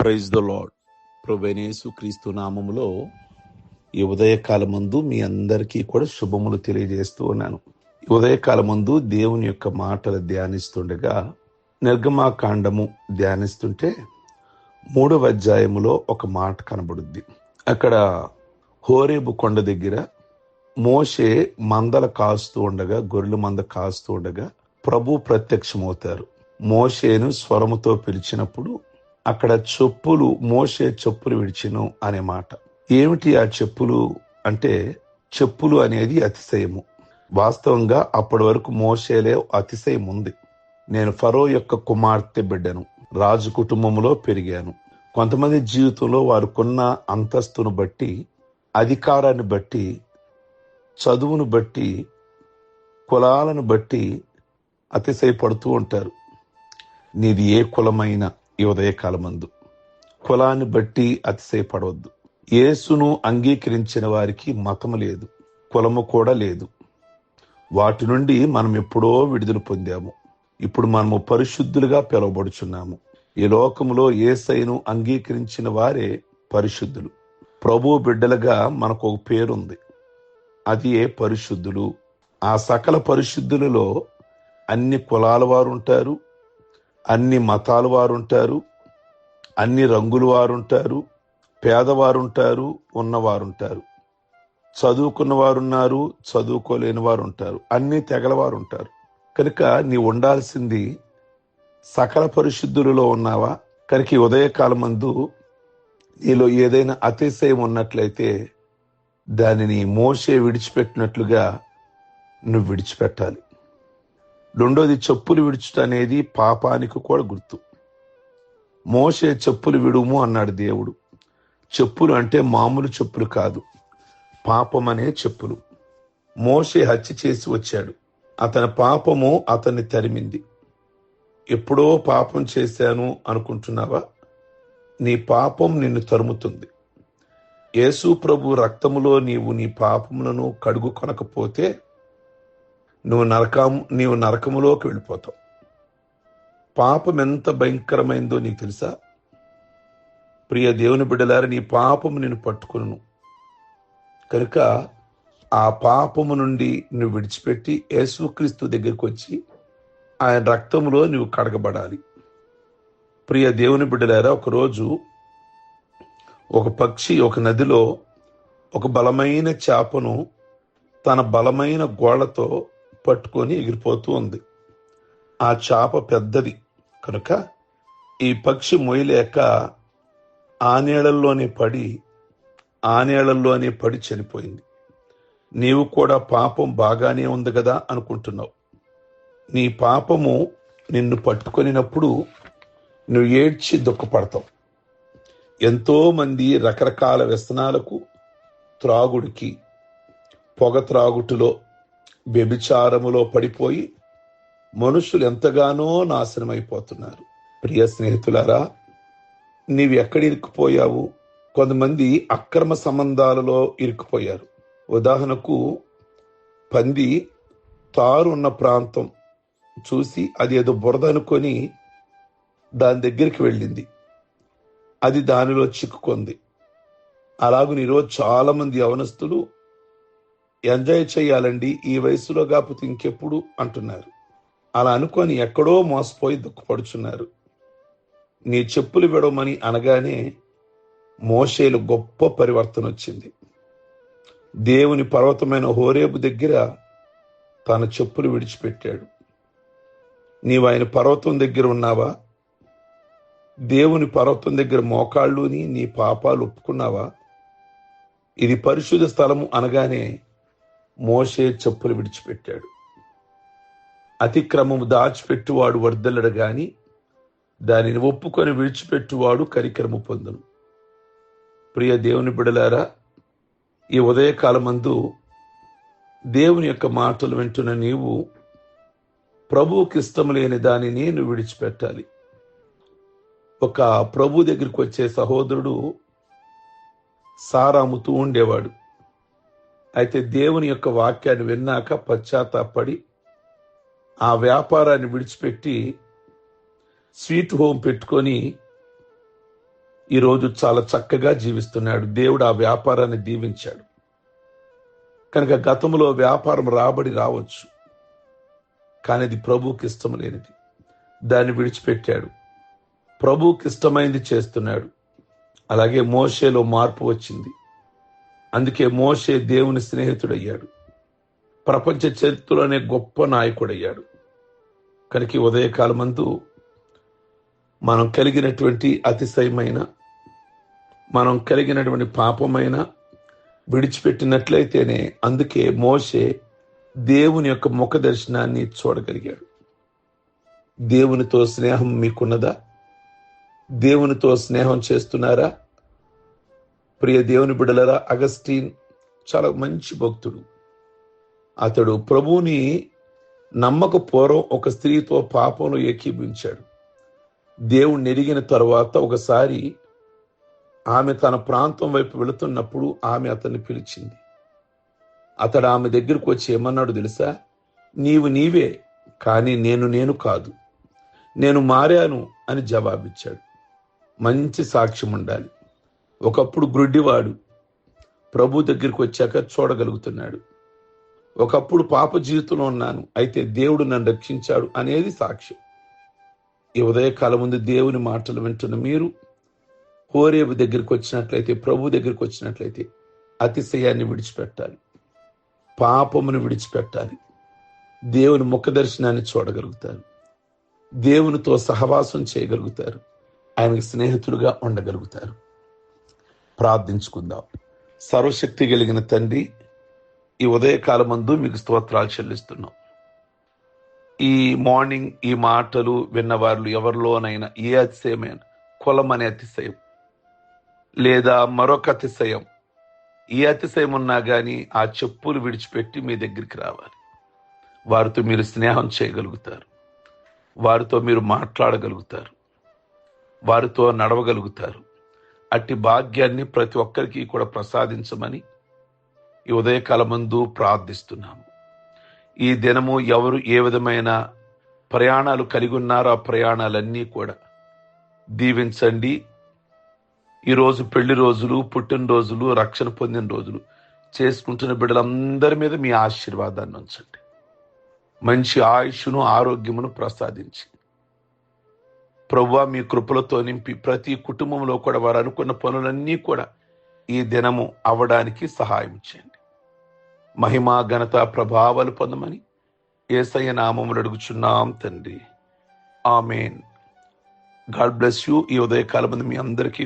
Praise the lord. ప్రభువైన యేసుక్రీస్తు నామములో ఈ ఉదయకాలమందు మీ అందరికీ కూడా శుభములు తెలియజేస్తూ ఉన్నాను. ఈ ఉదయకాలమందు దేవుని యొక్క మాటలు ధ్యానిస్తుండగా నిర్గమాకాండము ధ్యానిస్తుంటే 3వ అధ్యాయములో ఒక మాట కనబడుద్ది. అక్కడ హోరేబు కొండ దగ్గర మోషే మందల కాస్తూ ఉండగా, గొర్రెల మంద కాస్తూ ఉండగా ప్రభు ప్రత్యక్షమవుతారు. మోషేను స్వరముతో పిలిచినప్పుడు అక్కడ మోషే చెప్పులు విడిచిను అనే మాట. ఏమిటి ఆ చెప్పులు అంటే, చెప్పులు అనేది అతిశయము. వాస్తవంగా అప్పటి వరకు మోషేలే అతిశయం ఉంది. నేను ఫరో యొక్క కుమార్తె బిడ్డను, రాజు కుటుంబంలో పెరిగాను. కొంతమంది జీవితంలో వారికున్న అంతస్తును బట్టి, అధికారాన్ని బట్టి, చదువును బట్టి, కులాలను బట్టి అతిశయపడుతూ ఉంటారు. నీది ఏ కులమైన ఈ ఉదయకాలమందు కులాన్ని బట్టి అతిశయపడవద్దు. యేసును అంగీకరించిన వారికి మతము లేదు, కులము కూడా లేదు. వాటి నుండి మనం ఎప్పుడో విడుదల పొందాము. ఇప్పుడు మనము పరిశుద్ధులుగా పిలువబడుచున్నాము. ఈ లోకములో యేసయ్యను అంగీకరించిన వారే పరిశుద్ధులు. ప్రభు బిడ్డలుగా మనకు ఒక పేరుంది, అది ఏ పరిశుద్ధులు. ఆ సకల పరిశుద్ధులలో అన్ని కులాల వారు ఉంటారు, అన్ని మతాల వారు ఉంటారు, అన్ని రంగుల వారు ఉంటారు, పేదవారు ఉంటారు, ఉన్నవారుంటారు, చదువుకున్న వారున్నారు, చదువుకోలేని వారు ఉంటారు, అన్ని తెగల వారు ఉంటారు. కనుక నీ ఉండాల్సింది సకల పరిశుద్ధులలో ఉన్నావా? కనుక ఈ ఉదయకాలమందు నీలో ఏదైనా అతిశయం ఉన్నట్లయితే దానిని మోషే విడిచిపెట్టినట్లుగా నువ్వు విడిచిపెట్టాలి. రెండోది, చెప్పులు విడుచుట అనేది పాపానికి కూడా గుర్తు. మోషే చెప్పులు విడుము అన్నాడు దేవుడు. చెప్పులు అంటే మామూలు చెప్పులు కాదు, పాపం అనే చెప్పులు. మోషే హత్య చేసి వచ్చాడు. అతని పాపము అతన్ని తరిమింది. ఎప్పుడో పాపం చేశాను అనుకుంటున్నావా? నీ పాపం నిన్ను తరుముతుంది. యేసు ప్రభు రక్తములో నీవు నీ పాపములను కడుగు కొనకపోతే నీవు నరకములోకి వెళ్ళిపోతావు. పాపం ఎంత భయంకరమైందో నీకు తెలుసా? ప్రియ దేవుని బిడ్డలారా, నీ పాపము నిన్ను పట్టుకును. కనుక ఆ పాపము నుండి నువ్వు విడిచిపెట్టి యేసుక్రీస్తు దగ్గరికి వచ్చి ఆయన రక్తములో నువ్వు కడగబడాలి. ప్రియ దేవుని బిడ్డలారా, ఒకరోజు ఒక పక్షి ఒక నదిలో ఒక బలమైన చేపను తన బలమైన గోళ్లతో పట్టుకొని ఎగిరిపోతూ ఉంది. ఆ చేప పెద్దది కనుక ఈ పక్షి మొయ్యలేక ఆ నీళ్ళల్లోనే పడి చనిపోయింది. నీవు కూడా పాపం బాగానే ఉంది కదా అనుకుంటున్నావు. నీ పాపము నిన్ను పట్టుకొనినప్పుడు నువ్వు ఏడ్చి దుఃఖపడతావు. ఎంతో మంది రకరకాల వ్యసనాలకు, త్రాగుడికి, పొగ త్రాగుటిలో, వ్యభిచారములో పడిపోయి మనుషులు ఎంతగానో నాశనమైపోతున్నారు. ప్రియ స్నేహితులారా, నీవు ఎక్కడ ఇరుక్కుపోయావు? కొంతమంది అక్రమ సంబంధాలలో ఇరుక్కుపోయారు. ఉదాహరణకు, పంది తారు ఉన్న ప్రాంతం చూసి అది ఏదో బురద అనుకొని దాని దగ్గరికి వెళ్ళింది. అది దానిలో చిక్కుకుంది. అలాగే ఈరోజు చాలా మంది యవనస్తులు ఎంజాయ్ చేయాలండి, ఈ వయసులో కాకపోతే ఇంకెప్పుడు అంటున్నారు. అలా అనుకొని ఎక్కడో మోసపోయి దుఃఖపడుచున్నారు. నీ చెప్పులు విడవమని అనగానే మోషేలు గొప్ప పరివర్తన వచ్చింది. దేవుని పర్వతమైన హోరేబు దగ్గర తన చెప్పులు విడిచిపెట్టాడు. నీవు ఆయన పర్వతం దగ్గర ఉన్నావా? దేవుని పర్వతం దగ్గర మోకాళ్ళుని నీ పాపాలు ఒప్పుకున్నావా? ఇది పరిశుద్ధ స్థలము అనగానే మోషే చెప్పులు విడిచిపెట్టాడు. అతిక్రమము దాచిపెట్టువాడు వర్ధిల్లడు గాని దానిని ఒప్పుకొని విడిచిపెట్టువాడు కనికరము పొందును. ప్రియ దేవుని బిడలారా, ఈ ఉదయకాలమందు దేవుని యొక్క మాటలు వింటున్న నీవు ప్రభువుకి ఇష్టం లేని దానిని నువ్వు విడిచిపెట్టాలి. ఒక ప్రభు దగ్గరికి వచ్చే సహోదరుడు సారా అమ్ముతూ ఉండేవాడు. అయితే దేవుని యొక్క వాక్యాన్ని విన్నాక పశ్చాత్తాపడి ఆ వ్యాపారాన్ని విడిచిపెట్టి స్వీట్ హోమ్ పెట్టుకొని ఈరోజు చాలా చక్కగా జీవిస్తున్నాడు. దేవుడు ఆ వ్యాపారాన్ని దీవించాడు. కనుక గతంలో వ్యాపారం రాబడి రావచ్చు, కానీ అది ప్రభువుకి ఇష్టం లేనిది. దాన్ని విడిచిపెట్టాడు. ప్రభువుకి ఇష్టమైంది చేస్తున్నాడు. అలాగే మోషేలో మార్పు వచ్చింది. అందుకే మోషే దేవుని స్నేహితుడయ్యాడు. ప్రపంచ చరిత్రలోనే గొప్ప నాయకుడయ్యాడు. కనుక ఈ ఉదయకాలమందు మనం కలిగినటువంటి అతిశయమైన, మనం కలిగినటువంటి పాపమైన విడిచిపెట్టినట్లయితేనే, అందుకే మోషే దేవుని యొక్క ముఖ దర్శనాన్ని చూడగలిగాడు. దేవునితో స్నేహం మీకున్నదా? దేవునితో స్నేహం చేస్తున్నారా? ప్రియ దేవుని బిడ్డలారా, అగస్టీన్ చాలా మంచి భక్తుడు. అతడు ప్రభువుని నమ్మక పూర్వం ఒక స్త్రీతో పాపంలో ఏకీభవించాడు. దేవుణ్ణి ఎరిగిన తరువాత ఒకసారి ఆమె తన ప్రాంతం వైపు వెళుతున్నప్పుడు ఆమె అతన్ని పిలిచింది. అతడు ఆమె దగ్గరకు వచ్చి ఏమన్నాడు తెలుసా? నీవు నీవే, కానీ నేను కాదు, నేను మారాను అని జవాబిచ్చాడు. మంచి సాక్ష్యం ఉండాలి. ఒకప్పుడు గ్రుడ్డివాడు ప్రభు దగ్గరికి వచ్చాక చూడగలుగుతున్నాడు. ఒకప్పుడు పాప జీవితంలో ఉన్నాను, అయితే దేవుడు నన్ను రక్షించాడు అనేది సాక్ష్యం. ఈ ఉదయకాలం ముందు దేవుని మాటలు వింటున్న మీరు హోరేబు దగ్గరికి వచ్చినట్లయితే, ప్రభు దగ్గరికి వచ్చినట్లయితే అతిశయాన్ని విడిచిపెట్టాలి, పాపమును విడిచిపెట్టాలి. దేవుని ముఖ దర్శనాన్ని చూడగలుగుతారు. దేవునితో సహవాసం చేయగలుగుతారు. ఆయనకు స్నేహితులుగా ఉండగలుగుతారు. ప్రార్థించుకుందాం. సర్వశక్తి కలిగిన తండ్రి, ఈ ఉదయకాలమందు మీకు స్తోత్రాలు చెల్లిస్తున్నాం. ఈ మార్నింగ్ ఈ మాటలు విన్నవారు ఎవరిలోనైనా ఏ అతిశయమైన, కులం అనే అతిశయం లేదా మరొక అతిశయం, ఏ అతిశయం ఉన్నా కానీ ఆ చెప్పులు విడిచిపెట్టి మీ దగ్గరికి రావాలి. వారితో మీరు స్నేహం చేయగలుగుతారు. వారితో మీరు మాట్లాడగలుగుతారు. వారితో నడవగలుగుతారు. అట్టి భాగ్యాన్ని ప్రతి ఒక్కరికి కూడా ప్రసాదించమని ఈ ఉదయకాలమందు ప్రార్థిస్తున్నాము. ఈ దినము ఎవరు ఏ విధమైన ప్రయాణాలు కలిగి ఉన్నారో ఆ ప్రయాణాలన్నీ కూడా దీవించండి. ఈరోజు పెళ్లి రోజులు, పుట్టినరోజులు, రక్షణ పొందిన రోజులు చేసుకుంటున్న బిడ్డలందరి మీద మీ ఆశీర్వాదాన్ని ఉంచండి. మంచి ఆయుష్ను, ఆరోగ్యమును ప్రసాదించి ప్రభువా మీ కృపలతో నింపి ప్రతి కుటుంబంలో కూడా వారు అనుకున్న పనులన్నీ కూడా ఈ దినము అవ్వడానికి సహాయం చేయండి. మహిమ, ఘనత, ప్రభావాలు పొందమని యేసయ్య నామములో అడుగుచున్నాం తండ్రి. ఆమేన్. God bless you. ఈ ఉదయకాలం మీ అందరికీ